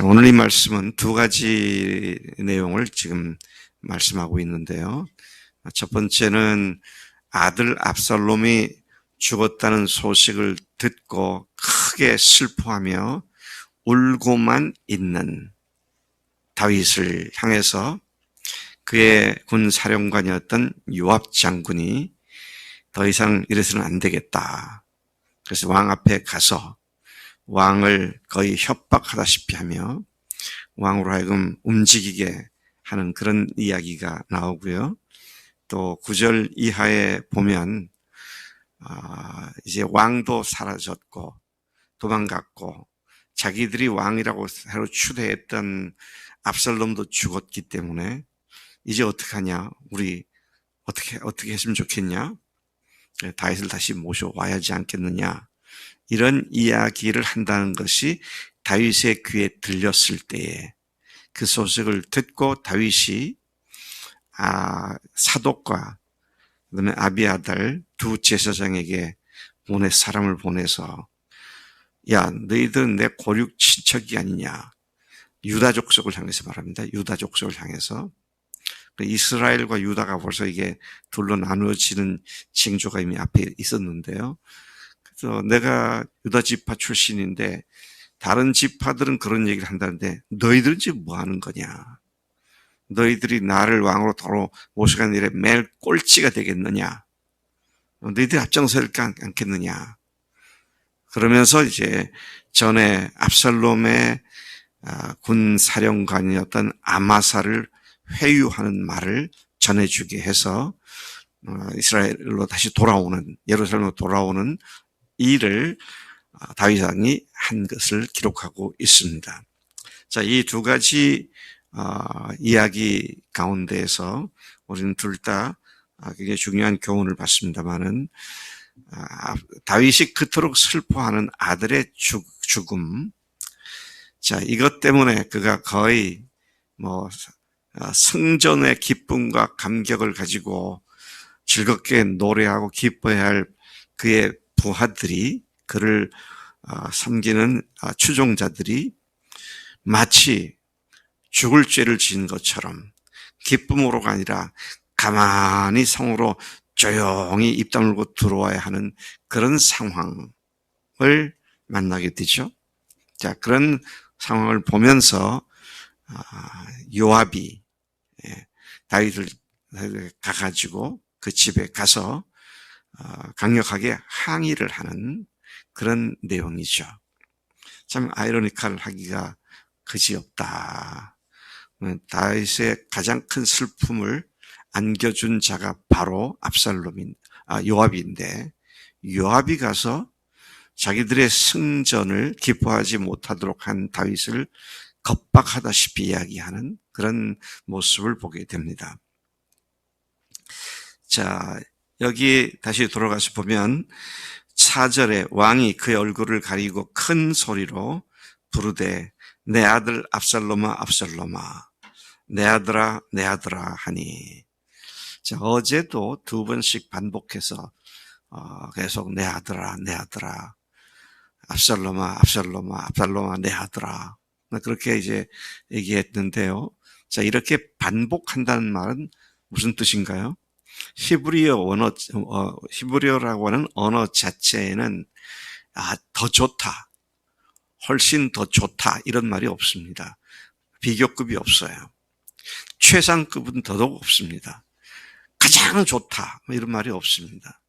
자, 오늘 이 말씀은 두 가지 내용을 지금 말씀하고 있는데요. 첫 번째는 아들 압살롬이 죽었다는 소식을 듣고 크게 슬퍼하며 울고만 있는 다윗을 향해서 그의 군 사령관이었던 요압 장군이 더 이상 이래서는 안 되겠다. 그래서 왕 앞에 가서 왕을 거의 협박하다시피 하며 왕으로 하여금 움직이게 하는 그런 이야기가 나오고요. 또 9절 이하에 보면 이제 왕도 사라졌고 도망갔고 자기들이 왕이라고 새로 추대했던 압살롬도 죽었기 때문에 이제 어떡하냐? 우리 어떻게 했으면 좋겠냐? 다윗을 다시 모셔와야 하지 않겠느냐? 이런 이야기를 한다는 것이 다윗의 귀에 들렸을 때에 그 소식을 듣고 다윗이 사독과 그다음에 아비아달 두 제사장에게 사람을 보내서 야, 너희들은 내 고륙 친척이 아니냐. 유다 족속을 향해서 말합니다. 유다 족속을 향해서. 이스라엘과 유다가 벌써 이게 둘로 나누어지는 징조가 이미 앞에 있었는데요. 그래서 내가 유다 지파 출신인데 다른 지파들은 그런 얘기를 한다는데 너희들은 지금 뭐 하는 거냐? 너희들이 나를 왕으로 도로 모셔가는 일에 매일 꼴찌가 되겠느냐? 너희들이 앞장서야 않겠느냐? 그러면서 이제 전에 압살롬의 군 사령관이었던 아마사를 회유하는 말을 전해주게 해서 이스라엘로 다시 돌아오는, 예루살렘으로 돌아오는 일을 다윗 왕이 한 것을 기록하고 있습니다. 자, 이 두 가지 이야기 가운데에서 우리는 둘 다 굉장히 중요한 교훈을 받습니다만은 다윗이 그토록 슬퍼하는 아들의 죽음. 자, 이것 때문에 그가 거의 승전의 기쁨과 감격을 가지고 즐겁게 노래하고 기뻐해야 할 그의 부하들이 그를 섬기는 추종자들이 마치 죽을 죄를 지은 것처럼 기쁨으로가 아니라 가만히 성으로 조용히 입 다물고 들어와야 하는 그런 상황을 만나게 되죠. 자, 그런 상황을 보면서 요압이 다윗을 가가지고 그 집에 가서 강력하게 항의를 하는 그런 내용이죠. 참 아이러니컬하기가 그지없다. 다윗의 가장 큰 슬픔을 안겨준 자가 바로 요압인데 요압이 가서 자기들의 승전을 기뻐하지 못하도록 한 다윗을 겁박하다시피 이야기하는 그런 모습을 보게 됩니다. 자, 여기 다시 돌아가서 보면 4절에 왕이 그의 얼굴을 가리고 큰 소리로 부르되 내 아들 압살롬아 압살롬아 내 아들아 내 아들아 하니. 자, 어제도 두 번씩 반복해서 계속 내 아들아 내 아들아 압살롬아 압살롬아 압살롬아 내 아들아 그렇게 이제 얘기했는데요. 자, 이렇게 반복한다는 말은 무슨 뜻인가요? 히브리어라고 하는 언어 자체에는 더 좋다, 훨씬 더 좋다 이런 말이 없습니다. 비교급이 없어요. 최상급은 더더욱 없습니다. 가장 좋다 이런 말이 없습니다.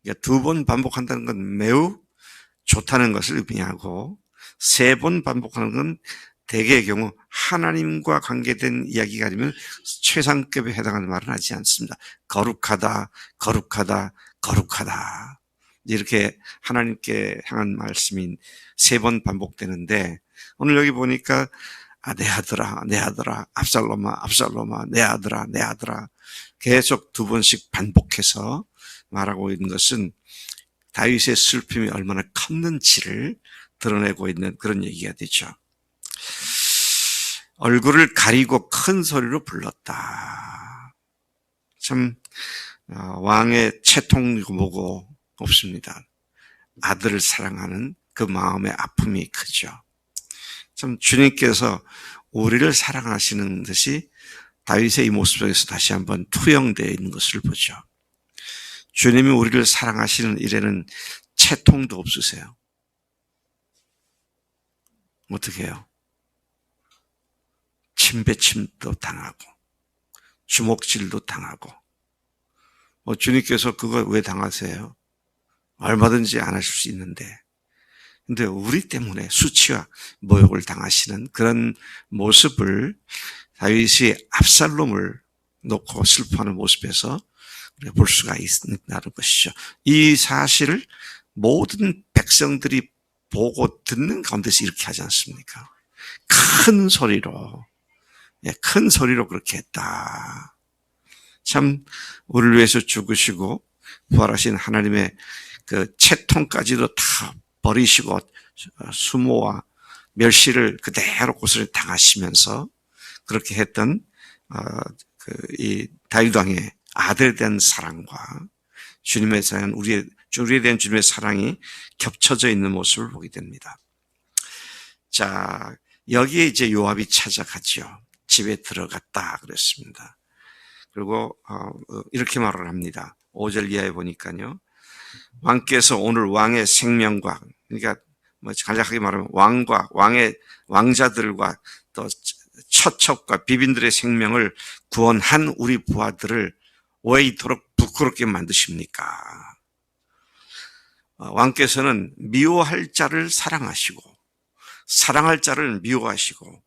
그러니까 두 번 반복한다는 건 매우 좋다는 것을 의미하고 세 번 반복하는 건 대개의 경우 하나님과 관계된 이야기가 아니면 최상급에 해당하는 말은 하지 않습니다. 거룩하다, 거룩하다, 거룩하다. 이렇게 하나님께 향한 말씀이 세 번 반복되는데 오늘 여기 보니까 내 아들아, 내 아들아, 압살롬아, 압살롬아, 내 아들아, 내 아들아 계속 두 번씩 반복해서 말하고 있는 것은 다윗의 슬픔이 얼마나 컸는지를 드러내고 있는 그런 얘기가 되죠. 얼굴을 가리고 큰 소리로 불렀다. 참 왕의 채통이고 뭐고 없습니다. 아들을 사랑하는 그 마음의 아픔이 크죠. 참 주님께서 우리를 사랑하시는 듯이 다윗의 이 모습 속에서 다시 한번 투영되어 있는 것을 보죠. 주님이 우리를 사랑하시는 일에는 채통도 없으세요. 어떻게 해요? 침배침도 당하고 주먹질도 당하고. 주님께서 그거 왜 당하세요? 얼마든지 안 하실 수 있는데. 근데 우리 때문에 수치와 모욕을 당하시는 그런 모습을 다윗이 압살롬을 놓고 슬퍼하는 모습에서 우리가 볼 수가 있다는 것이죠. 이 사실을 모든 백성들이 보고 듣는 가운데서 이렇게 하지 않습니까? 큰 소리로 그렇게 했다. 참 우리를 위해서 죽으시고 부활하신 하나님의 그 채통까지도 다 버리시고 수모와 멸시를 그대로 고스란히 당하시면서 그렇게 했던 이 다윗 왕의 아들에 대한 사랑과 주님에 대한 우리에 대한 주님의 사랑이 겹쳐져 있는 모습을 보게 됩니다. 자, 여기에 이제 요압이 찾아가죠. 집에 들어갔다 그랬습니다. 그리고 이렇게 말을 합니다. 5절 이하에 보니까요. 왕께서 오늘 왕의 생명과, 그러니까 뭐 간략하게 말하면 왕자들과 또 처첩과 비빈들의 생명을 구원한 우리 부하들을 왜 이토록 부끄럽게 만드십니까? 왕께서는 미워할 자를 사랑하시고 사랑할 자를 미워하시고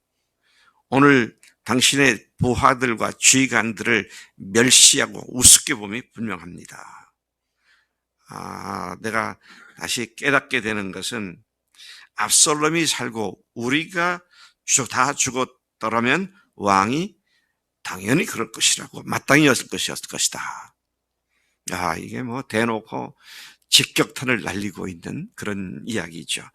오늘 당신의 부하들과 지휘관들을 멸시하고 우습게 봄이 분명합니다. 내가 다시 깨닫게 되는 것은 압살롬이 살고 우리가 다 죽었더라면 왕이 당연히 그럴 것이라고 마땅히였을 것이다. 이게 뭐 대놓고 직격탄을 날리고 있는 그런 이야기죠.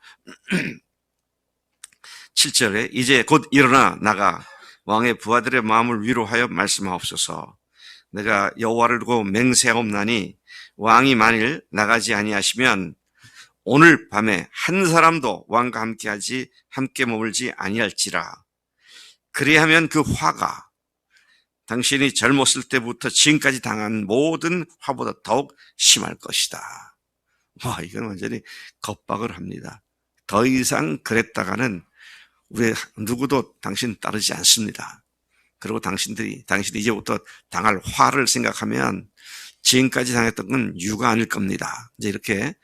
7절에 이제 곧 일어나 나가 왕의 부하들의 마음을 위로하여 말씀하옵소서. 내가 여호와를 두고 맹세하옵나니 왕이 만일 나가지 아니하시면 오늘 밤에 한 사람도 왕과 함께 머물지 아니할지라. 그리하면 그 화가 당신이 젊었을 때부터 지금까지 당한 모든 화보다 더욱 심할 것이다. 이건 완전히 겁박을 합니다. 더 이상 그랬다가는 우리 누구도 당신 따르지 않습니다. 그리고 당신이 이제부터 당할 화를 생각하면 지금까지 당했던 건 유가 아닐 겁니다. 이제 이렇게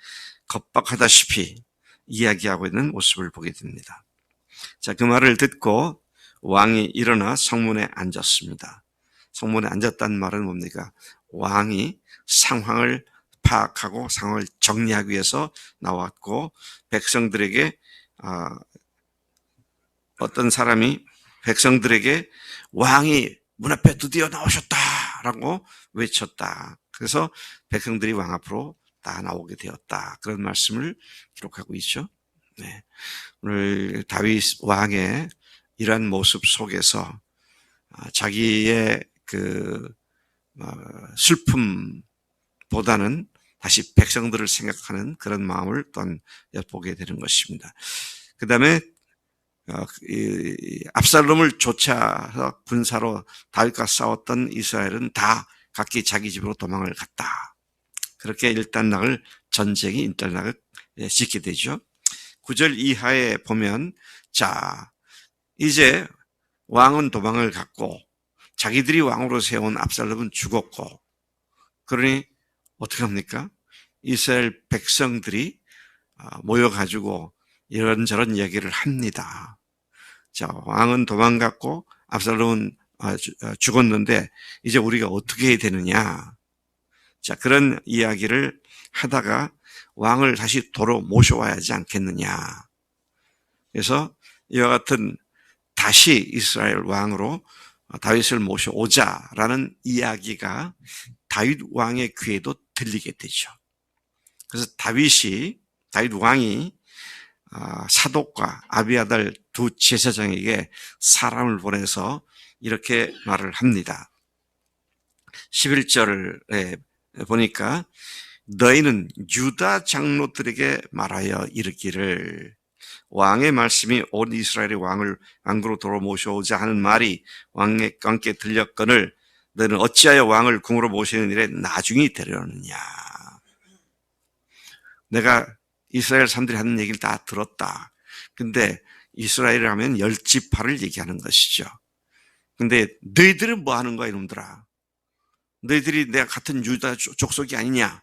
겁박하다시피 이야기하고 있는 모습을 보게 됩니다. 자, 그 말을 듣고 왕이 일어나 성문에 앉았습니다. 성문에 앉았다는 말은 뭡니까? 왕이 상황을 파악하고 상황을 정리하기 위해서 나왔고 백성들에게 어떤 사람이 백성들에게 왕이 문 앞에 드디어 나오셨다라고 외쳤다. 그래서 백성들이 왕 앞으로 다 나오게 되었다. 그런 말씀을 기록하고 있죠. 네. 오늘 다윗 왕의 이러한 모습 속에서 자기의 그 슬픔보다는 다시 백성들을 생각하는 그런 마음을 또한 엿보게 되는 것입니다. 그 다음에 압살롬을 쫓아서 군사로 다윗과 싸웠던 이스라엘은 다 각기 자기 집으로 도망을 갔다. 그렇게 일단락을 짓게 되죠. 9절 이하에 보면 이제 왕은 도망을 갔고 자기들이 왕으로 세운 압살롬은 죽었고 그러니 어떻게 합니까? 이스라엘 백성들이 모여가지고 이런저런 이야기를 합니다. 왕은 도망갔고 압살롬은 죽었는데 이제 우리가 어떻게 해야 되느냐. 그런 이야기를 하다가 왕을 다시 도로 모셔와야 하지 않겠느냐. 그래서 이와 같은 다시 이스라엘 왕으로 다윗을 모셔오자라는 이야기가 다윗 왕의 귀에도 들리게 되죠. 그래서 다윗 왕이 사독과 아비아달 두 제사장에게 사람을 보내서 이렇게 말을 합니다. 11절에 보니까 너희는 유다 장로들에게 말하여 이르기를 왕의 말씀이 온 이스라엘의 왕을 왕으로 돌아 모셔오자 하는 말이 왕께 들렸거늘 너는 어찌하여 왕을 궁으로 모시는 일에 나중이 되려느냐. 내가 이스라엘 사람들이 하는 얘기를 다 들었다. 근데 이스라엘 하면 10지파를 얘기하는 것이죠. 근데 너희들은 뭐 하는 거야 이놈들아. 너희들이 내가 같은 유다 족속이 아니냐.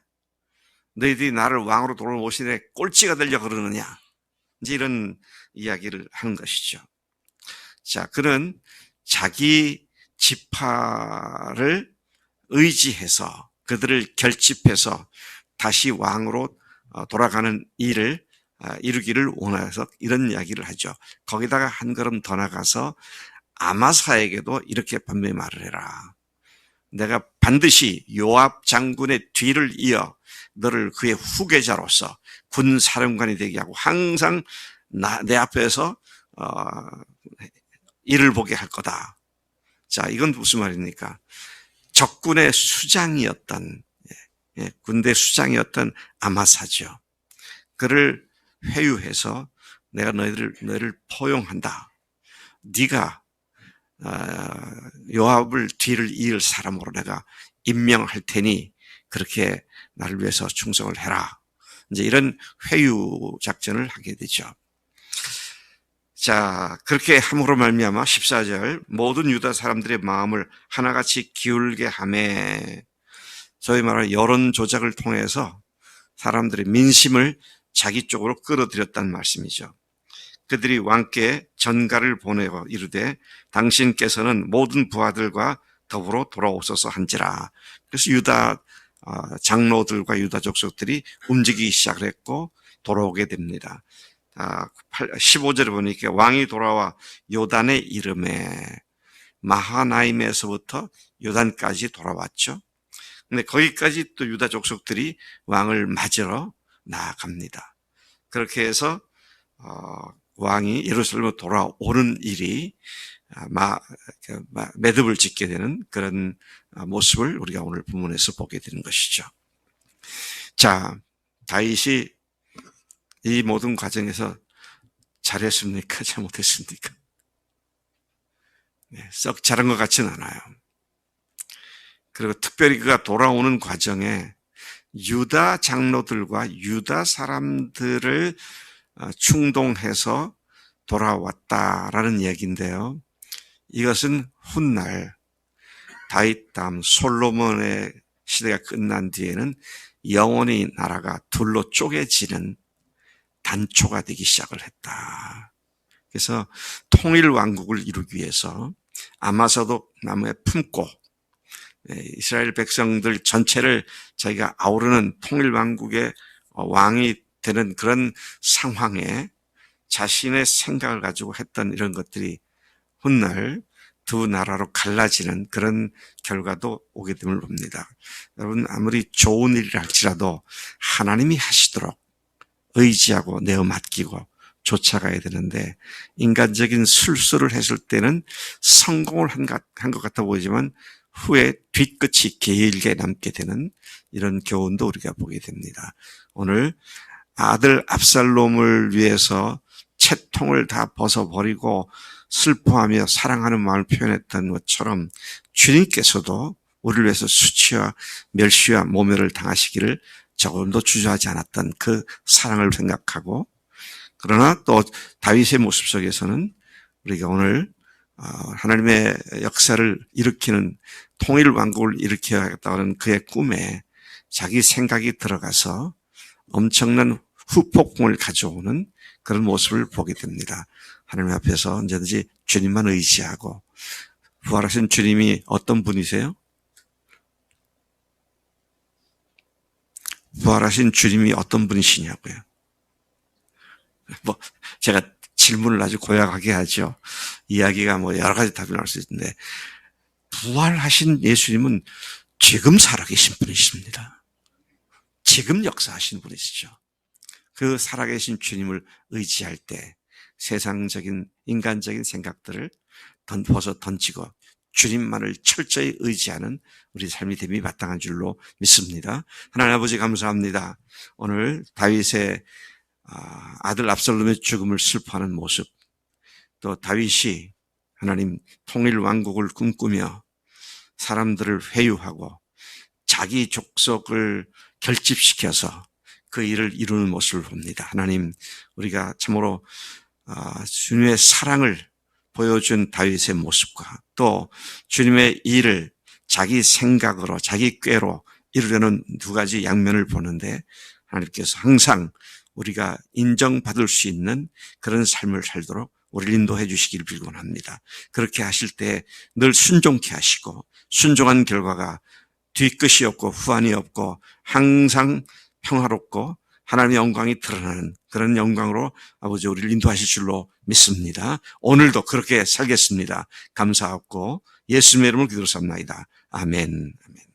너희들이 나를 왕으로 돌아오시네 꼴찌가 되려고 그러느냐. 이제 이런 이야기를 하는 것이죠. 자, 그는 자기 지파를 의지해서 그들을 결집해서 다시 왕으로 돌아가는 일을 이루기를 원해서 이런 이야기를 하죠. 거기다가 한 걸음 더 나가서 아마사에게도 이렇게 분명히 말을 해라. 내가 반드시 요압 장군의 뒤를 이어 너를 그의 후계자로서 군 사령관이 되게 하고 항상 내 앞에서 일을 보게 할 거다. 자, 이건 무슨 말입니까? 적군의 수장이었던 군대 수장이었던 아마사죠. 그를 회유해서 내가 너희를 포용한다. 네가 요압을 뒤를 이을 사람으로 내가 임명할 테니 그렇게 나를 위해서 충성을 해라. 이제 이런 회유 작전을 하게 되죠. 자, 그렇게 함으로 말미암아 14절 모든 유다 사람들의 마음을 하나같이 기울게 하매 소위 말하는 여론 조작을 통해서 사람들의 민심을 자기 쪽으로 끌어들였다는 말씀이죠. 그들이 왕께 전가를 보내고 이르되 당신께서는 모든 부하들과 더불어 돌아오소서 한지라. 그래서 유다 장로들과 유다 족속들이 움직이기 시작을 했고 돌아오게 됩니다. 15절에 보니까 왕이 돌아와 요단의 이름에 마하나임에서부터 요단까지 돌아왔죠. 근데 거기까지 또 유다 족속들이 왕을 맞으러 나아갑니다. 그렇게 해서 왕이 예루살렘으로 돌아오는 일이 매듭을 짓게 되는 그런 모습을 우리가 오늘 본문에서 보게 되는 것이죠. 자, 다윗이 이 모든 과정에서 잘했습니까? 잘못했습니까? 썩 잘한 것 같지는 않아요. 그리고 특별히 그가 돌아오는 과정에 유다 장로들과 유다 사람들을 충동해서 돌아왔다라는 얘기인데요. 이것은 훗날 다윗 다음 솔로몬의 시대가 끝난 뒤에는 영원히 나라가 둘로 쪼개지는 단초가 되기 시작을 했다. 그래서 통일 왕국을 이루기 위해서 아마사도 나무에 품고 이스라엘 백성들 전체를 자기가 아우르는 통일 왕국의 왕이 되는 그런 상황에 자신의 생각을 가지고 했던 이런 것들이 훗날 두 나라로 갈라지는 그런 결과도 오게 됨을 봅니다. 여러분 아무리 좋은 일이라 할지라도 하나님이 하시도록 의지하고 내어 맡기고 쫓아가야 되는데 인간적인 술수를 했을 때는 성공을 한 것 같아 보이지만 후에 뒤끝이 길게 남게 되는 이런 교훈도 우리가 보게 됩니다. 오늘 아들 압살롬을 위해서 채통을 다 벗어버리고 슬퍼하며 사랑하는 마음을 표현했던 것처럼 주님께서도 우리를 위해서 수치와 멸시와 모멸을 당하시기를 조금도 주저하지 않았던 그 사랑을 생각하고 그러나 또 다윗의 모습 속에서는 우리가 오늘 하나님의 역사를 일으키는 통일 왕국을 일으켜야겠다는 그의 꿈에 자기 생각이 들어가서 엄청난 후폭풍을 가져오는 그런 모습을 보게 됩니다. 하나님 앞에서 언제든지 주님만 의지하고 부활하신 주님이 어떤 분이세요? 부활하신 주님이 어떤 분이시냐고요. 제가 질문을 아주 고약하게 하죠. 이야기가 여러 가지 답이 나올 수 있는데 부활하신 예수님은 지금 살아계신 분이십니다. 지금 역사하신 분이시죠. 그 살아계신 주님을 의지할 때 세상적인 인간적인 생각들을 벗어 던지고 주님만을 철저히 의지하는 우리 삶이 됨이 마땅한 줄로 믿습니다. 하나님 아버지 감사합니다. 오늘 다윗의 아들 압살롬의 죽음을 슬퍼하는 모습, 또 다윗이 하나님 통일 왕국을 꿈꾸며 사람들을 회유하고 자기 족속을 결집시켜서 그 일을 이루는 모습을 봅니다. 하나님, 우리가 참으로 주님의 사랑을 보여준 다윗의 모습과 또 주님의 일을 자기 생각으로 자기 꾀로 이루려는 두 가지 양면을 보는데, 하나님께서 항상 우리가 인정받을 수 있는 그런 삶을 살도록 우리를 인도해 주시길 빌곤합니다. 그렇게 하실 때 늘 순종케 하시고, 순종한 결과가 뒤끝이 없고 후환이 없고 항상 평화롭고 하나님의 영광이 드러나는 그런 영광으로 아버지 우리를 인도하실 줄로 믿습니다. 오늘도 그렇게 살겠습니다. 감사하고 예수님의 이름을 기도로 삼나이다. 아멘. 아멘.